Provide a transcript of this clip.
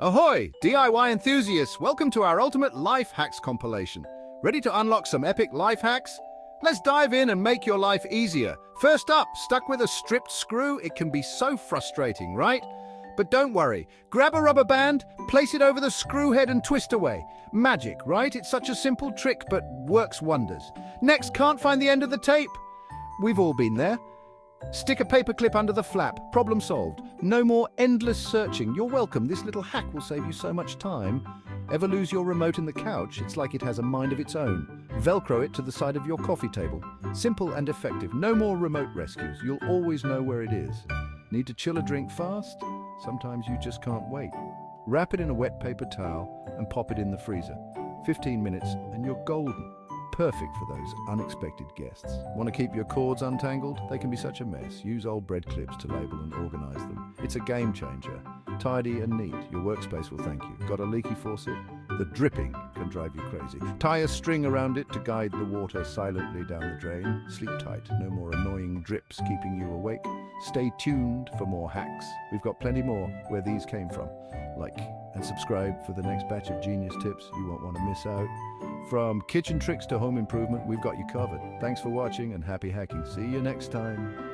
Ahoy, DIY enthusiasts! Welcome to our ultimate life hacks compilation. Ready to unlock some epic life hacks? Let's dive in and make your life easier. First up, stuck with a stripped screw? It can be so frustrating, right? But don't worry. Grab a rubber band, place it over the screw head and twist away. Magic, right? It's such a simple trick, but works wonders. Next, can't find the end of the tape? We've all been there. Stick a paper clip under the flap. Problem solved. No more endless searching. You're welcome. This little hack will save you so much time. Ever lose your remote in the couch? It's like it has a mind of its own. Velcro it to the side of your coffee table. Simple and effective. No more remote rescues. You'll always know where it is. Need to chill a drink fast? Sometimes you just can't wait. Wrap it in a wet paper towel and pop it in the freezer. 15 minutes and you're golden. Perfect for those unexpected guests. Want to keep your cords untangled? They can be such a mess. Use old bread clips to label and organize them. It's a game changer. Tidy and neat. Your workspace will thank you. Got a leaky faucet? The dripping can drive you crazy. Tie a string around it to guide the water silently down the drain. Sleep tight. No more annoying drips keeping you awake. Stay tuned for more hacks. We've got plenty more where these came from. Like and subscribe for the next batch of genius tips you won't want to miss out. From kitchen tricks to home improvement, we've got you covered. Thanks for watching and happy hacking. See you next time.